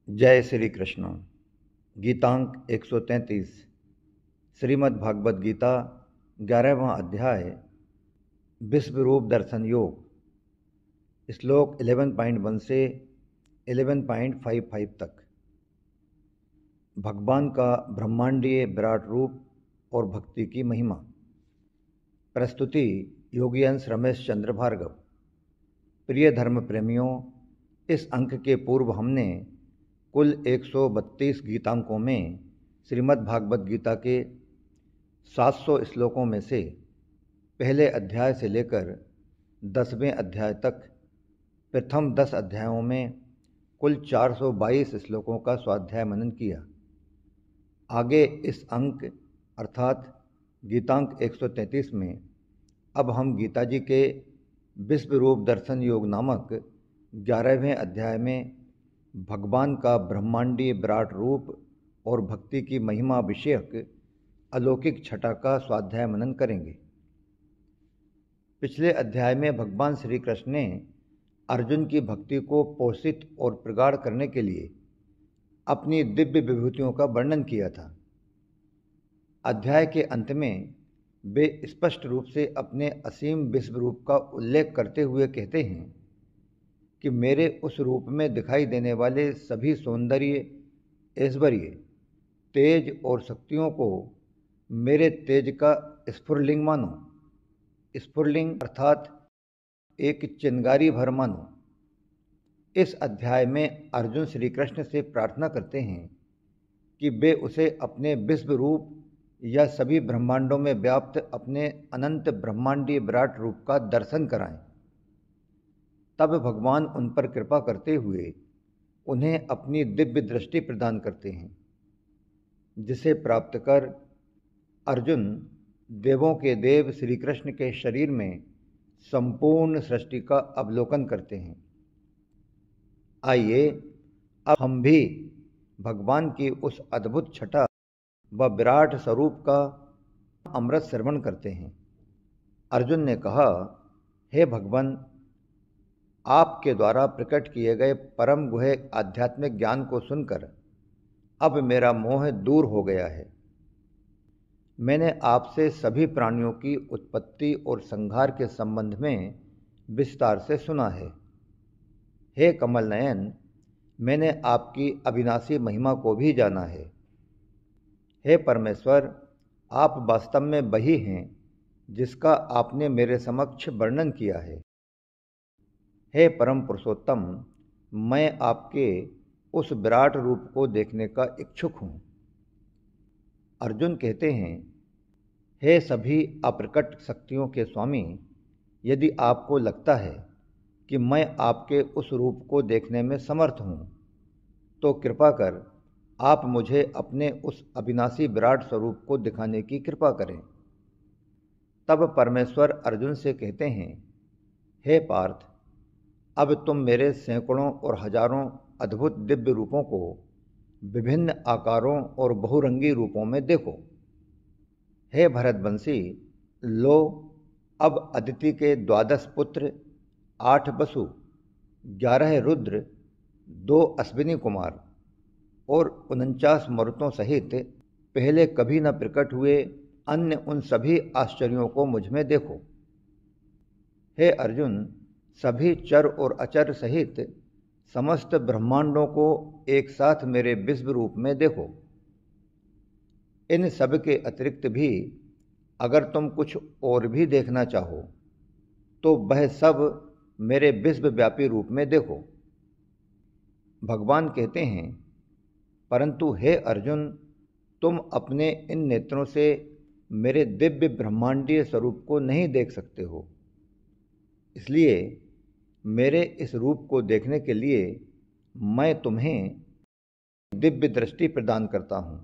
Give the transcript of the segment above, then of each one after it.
जय श्री कृष्ण। गीतांक 133 श्रीमद् भागवत गीता 11वां अध्याय विश्वरूप दर्शन योग श्लोक 11.1 से 11.55 तक। भगवान का ब्रह्मांडीय विराट रूप और भक्ति की महिमा। प्रस्तुति योगीअंश रमेश चंद्र भार्गव। प्रिय धर्म प्रेमियों, इस अंक के पूर्व हमने कुल 132 गीतांकों में श्रीमद् भागवत गीता के 700 श्लोकों में से पहले अध्याय से लेकर 10वें अध्याय तक प्रथम 10 अध्यायों में कुल 422 श्लोकों का स्वाध्याय मनन किया। आगे इस अंक अर्थात गीतांक 133 में अब हम गीता जी के विश्वरूप दर्शन योग नामक 11वें अध्याय में भगवान का ब्रह्मांडीय विराट रूप और भक्ति की महिमा विषयक अलौकिक छटा का स्वाध्याय मनन करेंगे। पिछले अध्याय में भगवान श्री कृष्ण ने अर्जुन की भक्ति को पोषित और प्रगाढ़ करने के लिए अपनी दिव्य विभूतियों का वर्णन किया था। अध्याय के अंत में वे स्पष्ट रूप से अपने असीम विश्वरूप का उल्लेख करते हुए कहते हैं कि मेरे उस रूप में दिखाई देने वाले सभी सौंदर्य, ऐश्वर्य, तेज और शक्तियों को मेरे तेज का स्फुरलिंग मानो। स्फुरलिंग अर्थात एक चिंगारी भर मानो। इस अध्याय में अर्जुन श्री कृष्ण से प्रार्थना करते हैं कि वे उसे अपने विश्व रूप या सभी ब्रह्मांडों में व्याप्त अपने अनंत ब्रह्मांडीय विराट रूप का दर्शन कराएं। तब भगवान उन पर कृपा करते हुए उन्हें अपनी दिव्य दृष्टि प्रदान करते हैं, जिसे प्राप्त कर अर्जुन देवों के देव श्री कृष्ण के शरीर में संपूर्ण सृष्टि का अवलोकन करते हैं। आइए अब हम भी भगवान की उस अद्भुत छटा व विराट स्वरूप का अमृत श्रवण करते हैं। अर्जुन ने कहा, हे भगवान, आपके द्वारा प्रकट किए गए परम गुह्य आध्यात्मिक ज्ञान को सुनकर अब मेरा मोह दूर हो गया है। मैंने आपसे सभी प्राणियों की उत्पत्ति और संहार के संबंध में विस्तार से सुना है। हे कमल नयन, मैंने आपकी अविनाशी महिमा को भी जाना है। हे परमेश्वर, आप वास्तव में वही हैं जिसका आपने मेरे समक्ष वर्णन किया है। हे परम पुरुषोत्तम, मैं आपके उस विराट रूप को देखने का इच्छुक हूँ। अर्जुन कहते हैं, हे सभी अप्रकट शक्तियों के स्वामी, यदि आपको लगता है कि मैं आपके उस रूप को देखने में समर्थ हूँ, तो कृपा कर आप मुझे अपने उस अविनाशी विराट स्वरूप को दिखाने की कृपा करें। तब परमेश्वर अर्जुन से कहते हैं, हे पार्थ, अब तुम मेरे सैकड़ों और हजारों अद्भुत दिव्य रूपों को विभिन्न आकारों और बहुरंगी रूपों में देखो। हे भरतवंशी, लो, अब अदिति के 12 पुत्र, 8 वसु, 11 रुद्र, 2 अश्विनी कुमार और 49 मरुतों सहित पहले कभी न प्रकट हुए अन्य उन सभी आश्चर्यों को मुझ में देखो। हे अर्जुन, सभी चर और अचर सहित समस्त ब्रह्मांडों को एक साथ मेरे विश्व रूप में देखो। इन सब के अतिरिक्त भी अगर तुम कुछ और भी देखना चाहो तो वह सब मेरे विश्वव्यापी रूप में देखो। भगवान कहते हैं, परंतु हे अर्जुन, तुम अपने इन नेत्रों से मेरे दिव्य ब्रह्मांडीय स्वरूप को नहीं देख सकते हो। इसलिए मेरे इस रूप को देखने के लिए मैं तुम्हें दिव्य दृष्टि प्रदान करता हूँ।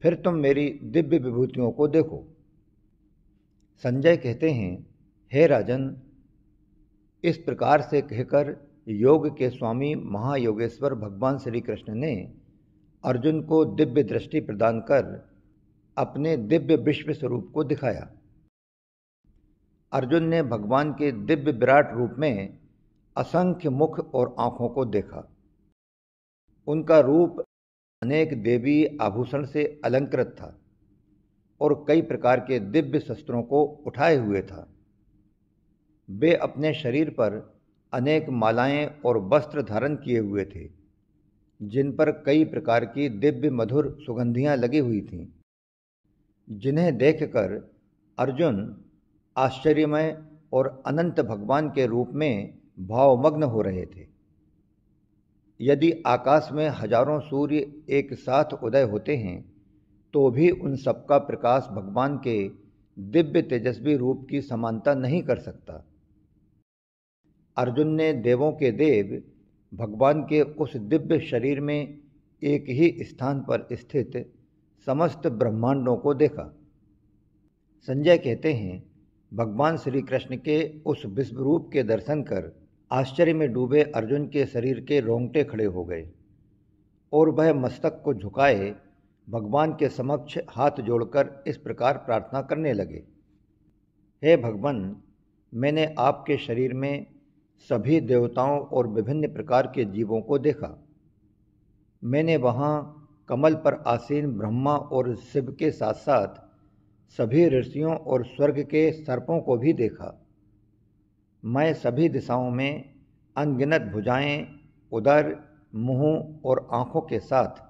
फिर तुम मेरी दिव्य विभूतियों को देखो। संजय कहते हैं, हे राजन, इस प्रकार से कहकर योग के स्वामी महायोगेश्वर भगवान श्री कृष्ण ने अर्जुन को दिव्य दृष्टि प्रदान कर अपने दिव्य विश्व स्वरूप को दिखाया। अर्जुन ने भगवान के दिव्य विराट रूप में असंख्य मुख और आँखों को देखा। उनका रूप अनेक देवी आभूषण से अलंकृत था और कई प्रकार के दिव्य शस्त्रों को उठाए हुए था। वे अपने शरीर पर अनेक मालाएं और वस्त्र धारण किए हुए थे, जिन पर कई प्रकार की दिव्य मधुर सुगंधियां लगी हुई थीं, जिन्हें देखकर अर्जुन आश्चर्यमय और अनंत भगवान के रूप में भावमग्न हो रहे थे। यदि आकाश में हजारों सूर्य एक साथ उदय होते हैं तो भी उन सबका प्रकाश भगवान के दिव्य तेजस्वी रूप की समानता नहीं कर सकता। अर्जुन ने देवों के देव भगवान के उस दिव्य शरीर में एक ही स्थान पर स्थित समस्त ब्रह्मांडों को देखा। संजय कहते हैं, भगवान श्री कृष्ण के उस विश्वरूप के दर्शन कर आश्चर्य में डूबे अर्जुन के शरीर के रोंगटे खड़े हो गए और वह मस्तक को झुकाए भगवान के समक्ष हाथ जोड़कर इस प्रकार प्रार्थना करने लगे। हे भगवान, मैंने आपके शरीर में सभी देवताओं और विभिन्न प्रकार के जीवों को देखा। मैंने वहाँ कमल पर आसीन ब्रह्मा और शिव के साथ साथ सभी ऋषियों और स्वर्ग के सर्पों को भी देखा। मैं सभी दिशाओं में अनगिनत भुजाएं, उदर, मुंह और आँखों के साथ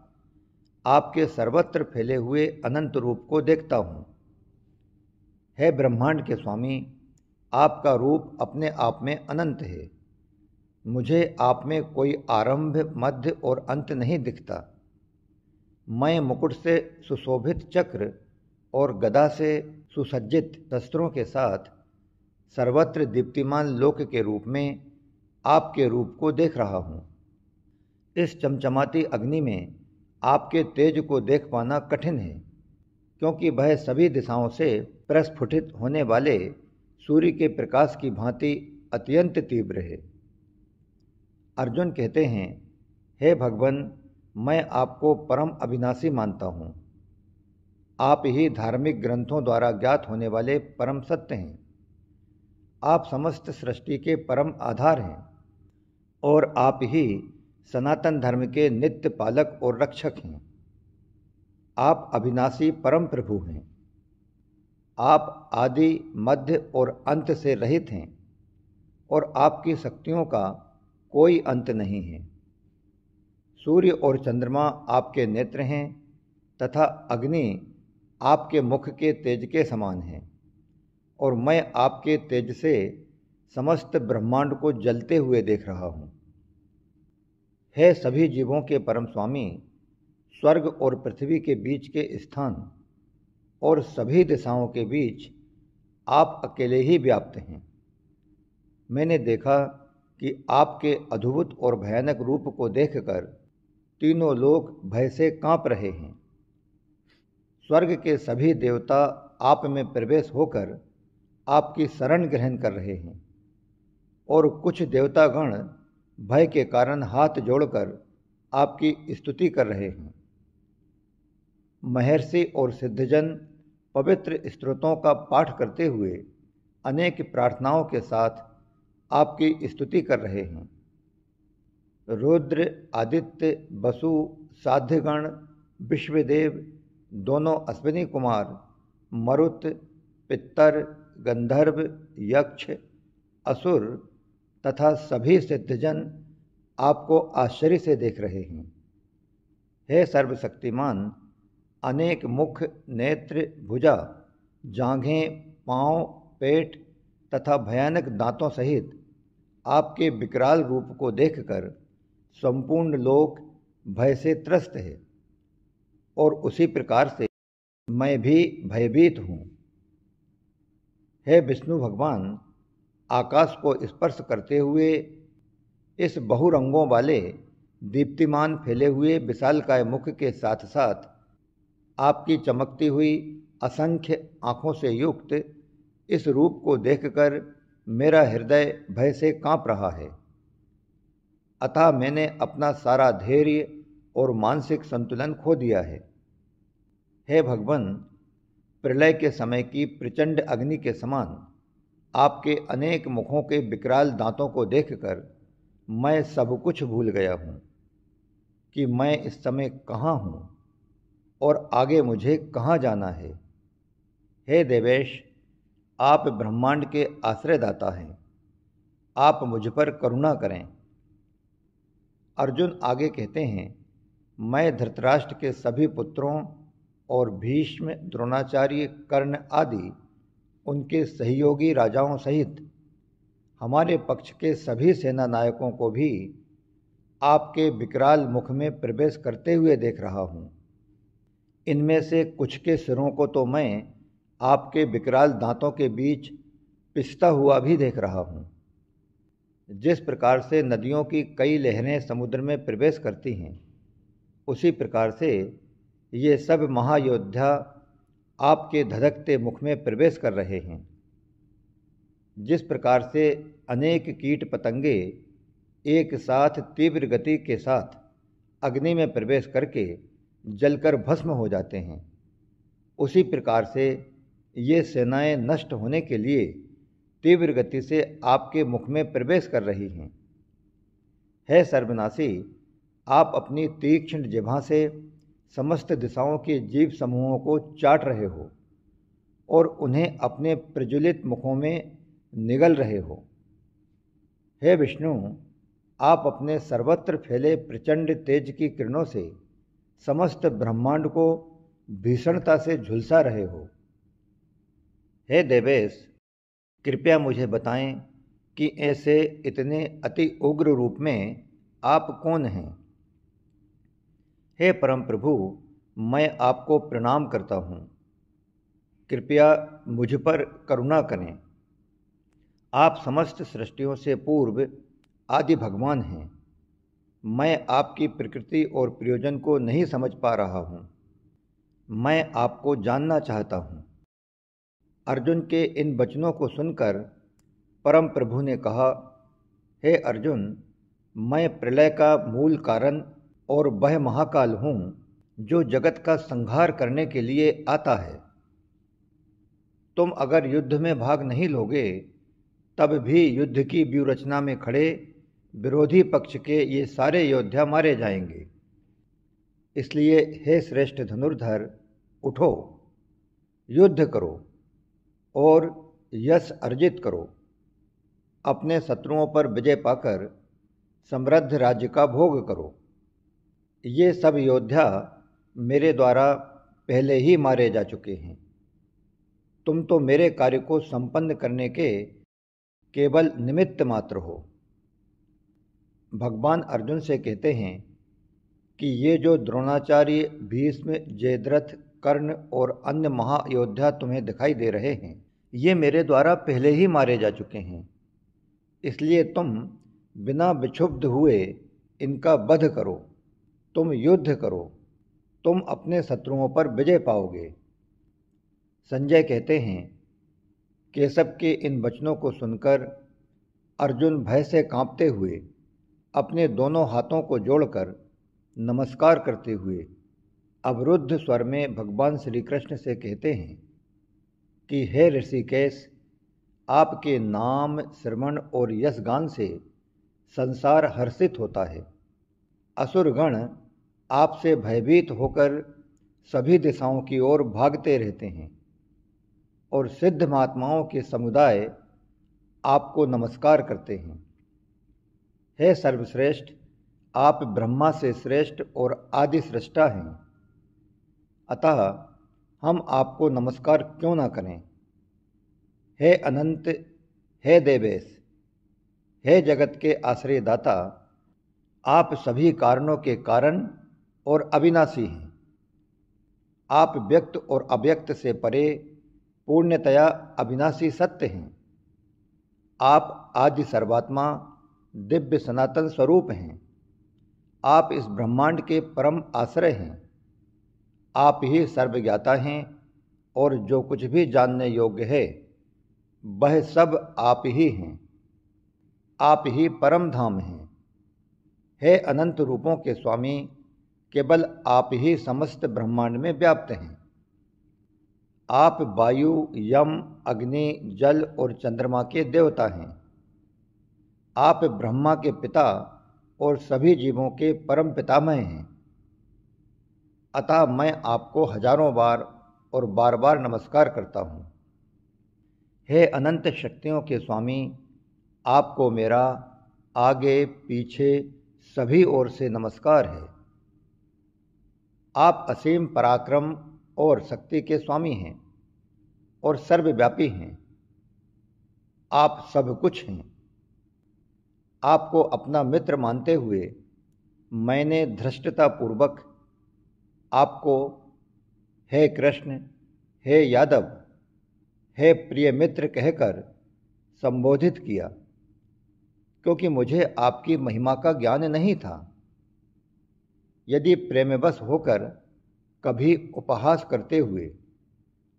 आपके सर्वत्र फैले हुए अनंत रूप को देखता हूँ। हे ब्रह्मांड के स्वामी, आपका रूप अपने आप में अनंत है। मुझे आप में कोई आरंभ, मध्य और अंत नहीं दिखता। मैं मुकुट से सुशोभित चक्र और गदा से सुसज्जित शस्त्रों के साथ सर्वत्र दीप्तिमान लोक के रूप में आपके रूप को देख रहा हूँ। इस चमचमाती अग्नि में आपके तेज को देख पाना कठिन है, क्योंकि वह सभी दिशाओं से प्रस्फुटित होने वाले सूर्य के प्रकाश की भांति अत्यंत तीव्र है। अर्जुन कहते हैं, हे भगवान, मैं आपको परम अविनाशी मानता हूँ। आप ही धार्मिक ग्रंथों द्वारा ज्ञात होने वाले परम सत्य हैं। आप समस्त सृष्टि के परम आधार हैं और आप ही सनातन धर्म के नित्य पालक और रक्षक हैं। आप अविनाशी परम प्रभु हैं। आप आदि, मध्य और अंत से रहित हैं और आपकी शक्तियों का कोई अंत नहीं है। सूर्य और चंद्रमा आपके नेत्र हैं तथा अग्नि आपके मुख के तेज के समान है और मैं आपके तेज से समस्त ब्रह्मांड को जलते हुए देख रहा हूँ। हे सभी जीवों के परम स्वामी, स्वर्ग और पृथ्वी के बीच के स्थान और सभी दिशाओं के बीच आप अकेले ही व्याप्त हैं। मैंने देखा कि आपके अद्भुत और भयानक रूप को देखकर तीनों लोग भय से कांप रहे हैं। स्वर्ग के सभी देवता आप में प्रवेश होकर आपकी शरण ग्रहण कर रहे हैं और कुछ देवतागण भय के कारण हाथ जोड़कर आपकी स्तुति कर रहे हैं। महर्षि और सिद्धजन पवित्र स्तोत्रों का पाठ करते हुए अनेक प्रार्थनाओं के साथ आपकी स्तुति कर रहे हैं। रुद्र, आदित्य, वसु, साध्यगण, विश्वदेव, दोनों अश्विनी कुमार, मरुत, पितर, गंधर्व, यक्ष, असुर तथा सभी सिद्धजन आपको आश्चर्य से देख रहे हैं। हे सर्वशक्तिमान, अनेक मुख, नेत्र, भुजा, जांघें, पाँव, पेट तथा भयानक दांतों सहित आपके विकराल रूप को देखकर संपूर्ण लोक भय से त्रस्त है और उसी प्रकार से मैं भी भयभीत हूँ। हे विष्णु भगवान, आकाश को स्पर्श करते हुए इस बहुरंगों वाले दीप्तिमान फैले हुए विशालकाय मुख के साथ साथ आपकी चमकती हुई असंख्य आँखों से युक्त इस रूप को देखकर मेरा हृदय भय से काँप रहा है। अतः मैंने अपना सारा धैर्य और मानसिक संतुलन खो दिया है। हे भगवान, प्रलय के समय की प्रचंड अग्नि के समान आपके अनेक मुखों के विकराल दांतों को देखकर मैं सब कुछ भूल गया हूँ। कि मैं इस समय कहाँ हूँ और आगे मुझे कहाँ जाना है। हे देवेश, आप ब्रह्मांड के आश्रयदाता हैं, आप मुझ पर करुणा करें। अर्जुन आगे कहते हैं, मैं धृतराष्ट्र के सभी पुत्रों और भीष्म, द्रोणाचार्य, कर्ण आदि उनके सहयोगी राजाओं सहित हमारे पक्ष के सभी सेना नायकों को भी आपके विकराल मुख में प्रवेश करते हुए देख रहा हूँ। इनमें से कुछ के सिरों को तो मैं आपके विकराल दांतों के बीच पिसता हुआ भी देख रहा हूँ। जिस प्रकार से नदियों की कई लहरें समुद्र में प्रवेश करती हैं, उसी प्रकार से ये सब महायोद्धा आपके धधकते मुख में प्रवेश कर रहे हैं। जिस प्रकार से अनेक कीट पतंगे एक साथ तीव्र गति के साथ अग्नि में प्रवेश करके जलकर भस्म हो जाते हैं, उसी प्रकार से ये सेनाएं नष्ट होने के लिए तीव्र गति से आपके मुख में प्रवेश कर रही हैं। हे सर्वनाशी, आप अपनी तीक्ष्ण जिह्वा से समस्त दिशाओं के जीव समूहों को चाट रहे हो और उन्हें अपने प्रज्वलित मुखों में निगल रहे हो। हे विष्णु, आप अपने सर्वत्र फैले प्रचंड तेज की किरणों से समस्त ब्रह्मांड को भीषणता से झुलसा रहे हो। हे देवेश, कृपया मुझे बताएं कि ऐसे इतने अति उग्र रूप में आप कौन हैं। हे परम प्रभु, मैं आपको प्रणाम करता हूँ, कृपया मुझ पर करुणा करें। आप समस्त सृष्टियों से पूर्व आदि भगवान हैं। मैं आपकी प्रकृति और प्रयोजन को नहीं समझ पा रहा हूँ। मैं आपको जानना चाहता हूँ। अर्जुन के इन वचनों को सुनकर परम प्रभु ने कहा, हे अर्जुन, मैं प्रलय का मूल कारण और वह महाकाल हूँ जो जगत का संहार करने के लिए आता है। तुम अगर युद्ध में भाग नहीं लोगे तब भी युद्ध की व्यूहरचना में खड़े विरोधी पक्ष के ये सारे योद्धा मारे जाएंगे। इसलिए हे श्रेष्ठ धनुर्धर, उठो, युद्ध करो और यश अर्जित करो। अपने शत्रुओं पर विजय पाकर समृद्ध राज्य का भोग करो। ये सब योद्धा मेरे द्वारा पहले ही मारे जा चुके हैं। तुम तो मेरे कार्य को संपन्न करने के केवल निमित्त मात्र हो। भगवान अर्जुन से कहते हैं कि ये जो द्रोणाचार्य, भीष्म, जयद्रथ, कर्ण और अन्य महायोद्धा तुम्हें दिखाई दे रहे हैं, ये मेरे द्वारा पहले ही मारे जा चुके हैं। इसलिए तुम बिना विक्षुब्ध हुए इनका वध करो, तुम युद्ध करो, तुम अपने शत्रुओं पर विजय पाओगे। संजय कहते हैं, केशव के इन वचनों को सुनकर अर्जुन भय से कांपते हुए अपने दोनों हाथों को जोड़कर नमस्कार करते हुए अवरुद्ध स्वर में भगवान श्री कृष्ण से कहते हैं कि हे ऋषिकेश, आपके नाम, श्रवण और यशगान से संसार हर्षित होता है। असुरगण आपसे भयभीत होकर सभी दिशाओं की ओर भागते रहते हैं और सिद्ध महात्माओं के समुदाय आपको नमस्कार करते हैं। हे सर्वश्रेष्ठ, आप ब्रह्मा से श्रेष्ठ और आदि सृष्टा हैं, अतः हम आपको नमस्कार क्यों ना करें। हे अनंत, हे देवेश, हे जगत के आश्रयदाता, आप सभी कारणों के कारण और अविनाशी हैं। आप व्यक्त और अव्यक्त से परे पूर्णतया अविनाशी सत्य हैं। आप आदि सर्वात्मा, दिव्य सनातन स्वरूप हैं। आप इस ब्रह्मांड के परम आश्रय हैं। आप ही सर्वज्ञाता हैं और जो कुछ भी जानने योग्य है वह सब आप ही हैं। आप ही परम धाम हैं। हे अनंत रूपों के स्वामी, केवल आप ही समस्त ब्रह्मांड में व्याप्त हैं। आप वायु, यम, अग्नि, जल और चंद्रमा के देवता हैं। आप ब्रह्मा के पिता और सभी जीवों के परम पितामह हैं। अतः मैं आपको हजारों बार और बार बार नमस्कार करता हूँ। हे अनंत शक्तियों के स्वामी, आपको मेरा आगे पीछे सभी ओर से नमस्कार है। आप असीम पराक्रम और शक्ति के स्वामी हैं और सर्वव्यापी हैं। आप सब कुछ हैं। आपको अपना मित्र मानते हुए मैंने धृष्टतापूर्वक आपको हे कृष्ण, हे यादव, हे प्रिय मित्र कहकर संबोधित किया, क्योंकि मुझे आपकी महिमा का ज्ञान नहीं था। यदि प्रेमवश होकर कभी उपहास करते हुए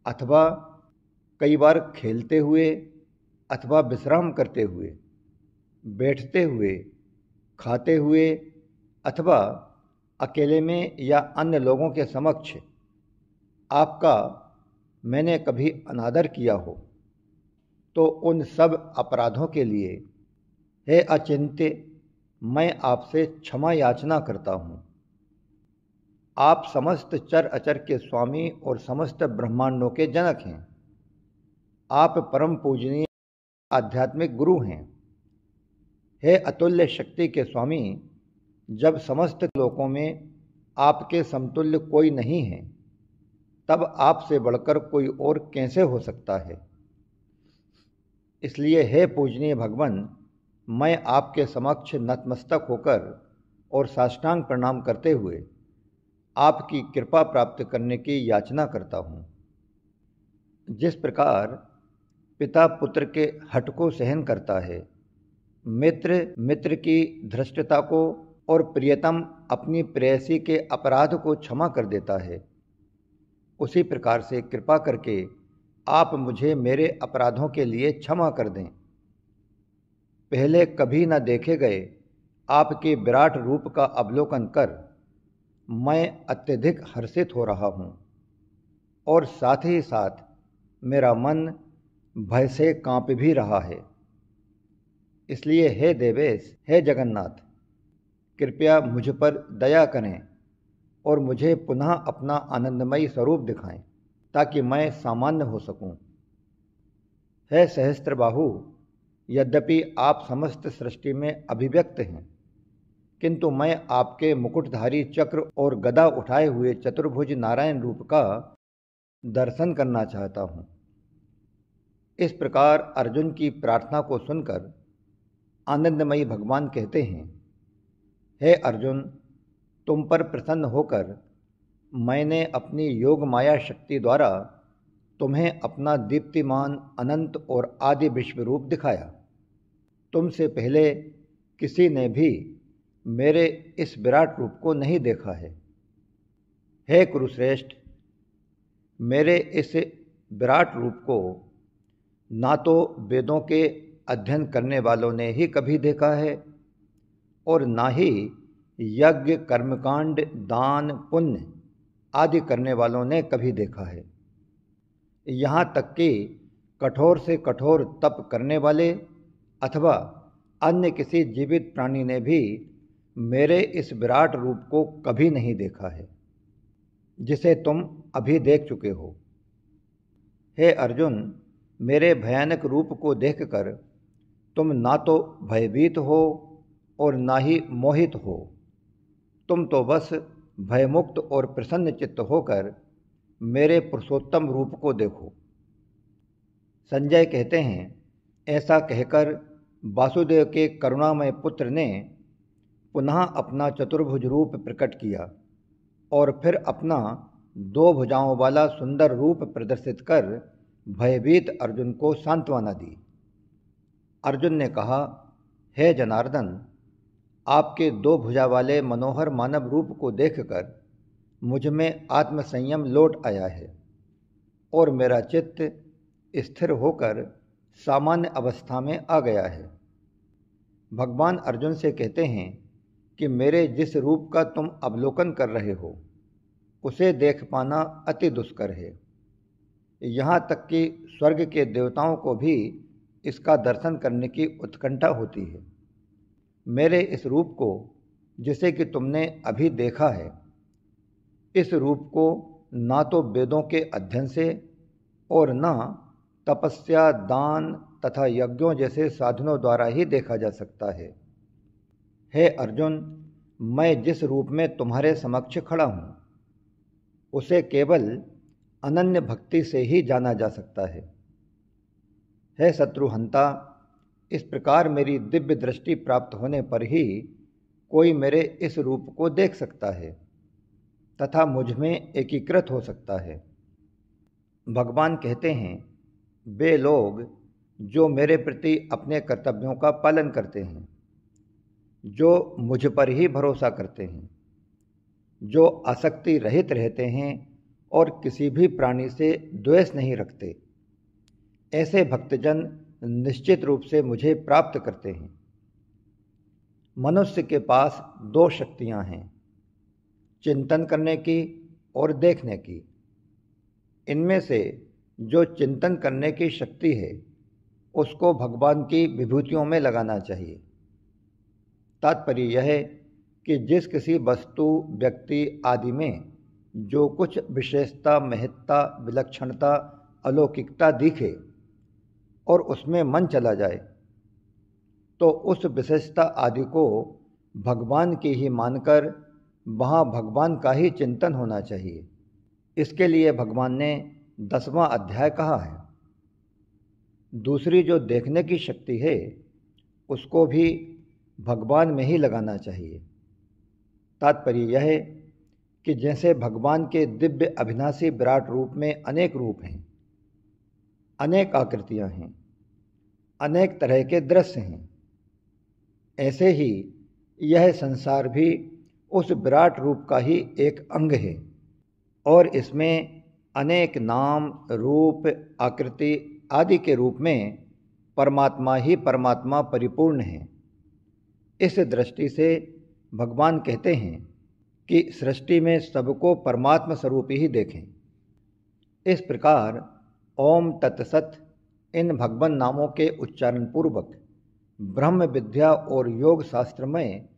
अथवा कई बार खेलते हुए अथवा विश्राम करते हुए, बैठते हुए, खाते हुए अथवा अकेले में या अन्य लोगों के समक्ष आपका मैंने कभी अनादर किया हो, तो उन सब अपराधों के लिए हे अचिंत्य, मैं आपसे क्षमा याचना करता हूँ। आप समस्त चर अचर के स्वामी और समस्त ब्रह्मांडों के जनक हैं। आप परम पूजनीय आध्यात्मिक गुरु हैं। हे अतुल्य शक्ति के स्वामी, जब समस्त लोकों में आपके समतुल्य कोई नहीं है, तब आपसे बढ़कर कोई और कैसे हो सकता है। इसलिए हे पूजनीय भगवान, मैं आपके समक्ष नतमस्तक होकर और साष्टांग प्रणाम करते हुए आपकी कृपा प्राप्त करने की याचना करता हूँ। जिस प्रकार पिता पुत्र के हठ को सहन करता है, मित्र मित्र की धृष्टता को और प्रियतम अपनी प्रेयसी के अपराध को क्षमा कर देता है, उसी प्रकार से कृपा करके आप मुझे मेरे अपराधों के लिए क्षमा कर दें। पहले कभी न देखे गए आपके विराट रूप का अवलोकन कर मैं अत्यधिक हर्षित हो रहा हूँ और साथ ही साथ मेरा मन भय से कांप भी रहा है। इसलिए हे देवेश, हे जगन्नाथ, कृपया मुझ पर दया करें और मुझे पुनः अपना आनंदमयी स्वरूप दिखाएं, ताकि मैं सामान्य हो सकूं। हे सहस्त्रबाहु, यद्यपि आप समस्त सृष्टि में अभिव्यक्त हैं, किंतु मैं आपके मुकुटधारी चक्र और गदा उठाए हुए चतुर्भुज नारायण रूप का दर्शन करना चाहता हूँ। इस प्रकार अर्जुन की प्रार्थना को सुनकर आनंदमयी भगवान कहते हैं, हे अर्जुन, तुम पर प्रसन्न होकर मैंने अपनी योग माया शक्ति द्वारा तुम्हें अपना दीप्तिमान अनंत और आदि विश्व रूप दिखाया। तुमसे पहले किसी ने भी मेरे इस विराट रूप को नहीं देखा है। हे कुरुश्रेष्ठ, मेरे इस विराट रूप को ना तो वेदों के अध्ययन करने वालों ने ही कभी देखा है और ना ही यज्ञ, कर्मकांड, दान, पुण्य आदि करने वालों ने कभी देखा है। यहाँ तक कि कठोर से कठोर तप करने वाले अथवा अन्य किसी जीवित प्राणी ने भी मेरे इस विराट रूप को कभी नहीं देखा है, जिसे तुम अभी देख चुके हो। हे अर्जुन, मेरे भयानक रूप को देखकर तुम ना तो भयभीत हो और ना ही मोहित हो। तुम तो बस भयमुक्त और प्रसन्न चित्त होकर मेरे पुरुषोत्तम रूप को देखो। संजय कहते हैं, ऐसा कहकर वासुदेव के करुणामय पुत्र ने पुनः अपना चतुर्भुज रूप प्रकट किया और फिर अपना 2 भुजाओं वाला सुंदर रूप प्रदर्शित कर भयभीत अर्जुन को सांत्वना दी। अर्जुन ने कहा, हे जनार्दन, आपके 2 भुजा वाले मनोहर मानव रूप को देखकर मुझ में आत्मसंयम लौट आया है और मेरा चित्त स्थिर होकर सामान्य अवस्था में आ गया है। भगवान अर्जुन से कहते हैं कि मेरे जिस रूप का तुम अवलोकन कर रहे हो, उसे देख पाना अति दुष्कर है। यहाँ तक कि स्वर्ग के देवताओं को भी इसका दर्शन करने की उत्कंठा होती है। मेरे इस रूप को जिसे कि तुमने अभी देखा है, इस रूप को ना तो वेदों के अध्ययन से और न तपस्या, दान तथा यज्ञों जैसे साधनों द्वारा ही देखा जा सकता है। हे अर्जुन, मैं जिस रूप में तुम्हारे समक्ष खड़ा हूँ, उसे केवल अनन्य भक्ति से ही जाना जा सकता है। हे शत्रुहंता, इस प्रकार मेरी दिव्य दृष्टि प्राप्त होने पर ही कोई मेरे इस रूप को देख सकता है तथा मुझ में एकीकृत हो सकता है। भगवान कहते हैं, वे लोग जो मेरे प्रति अपने कर्तव्यों का पालन करते हैं, जो मुझ पर ही भरोसा करते हैं, जो आसक्ति रहित रहते हैं और किसी भी प्राणी से द्वेष नहीं रखते, ऐसे भक्तजन निश्चित रूप से मुझे प्राप्त करते हैं। मनुष्य के पास दो शक्तियां हैं, चिंतन करने की और देखने की। इनमें से जो चिंतन करने की शक्ति है, उसको भगवान की विभूतियों में लगाना चाहिए। तात्पर्य यह है कि जिस किसी वस्तु, व्यक्ति आदि में जो कुछ विशेषता, महत्ता, विलक्षणता, अलौकिकता दिखे और उसमें मन चला जाए, तो उस विशेषता आदि को भगवान की ही मानकर वहाँ भगवान का ही चिंतन होना चाहिए। इसके लिए भगवान ने 10वां अध्याय कहा है। दूसरी जो देखने की शक्ति है, उसको भी भगवान में ही लगाना चाहिए। तात्पर्य यह है कि जैसे भगवान के दिव्य अविनाशी विराट रूप में अनेक रूप हैं, अनेक आकृतियां हैं, अनेक तरह के दृश्य हैं, ऐसे ही यह संसार भी उस विराट रूप का ही एक अंग है और इसमें अनेक नाम, रूप, आकृति आदि के रूप में परमात्मा ही परमात्मा परिपूर्ण है। इस दृष्टि से भगवान कहते हैं कि सृष्टि में सबको परमात्मा स्वरूप ही देखें। इस प्रकार ओम तत्सत इन भगवान नामों के उच्चारण पूर्वक ब्रह्म विद्या और योग शास्त्र में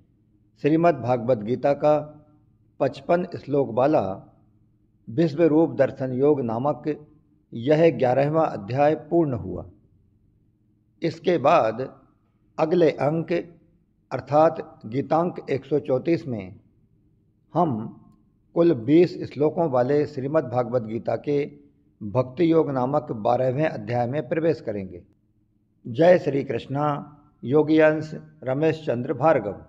श्रीमद् भागवत गीता का 55 श्लोक वाला विश्वरूप दर्शन योग नामक यह 11वां अध्याय पूर्ण हुआ। इसके बाद अगले अंक अर्थात गीतांक 134 में हम कुल 20 श्लोकों वाले श्रीमद् भागवत गीता के भक्ति योग नामक 12वें अध्याय में प्रवेश करेंगे। जय श्री कृष्णा। योगी अंश रमेश चंद्र भार्गव।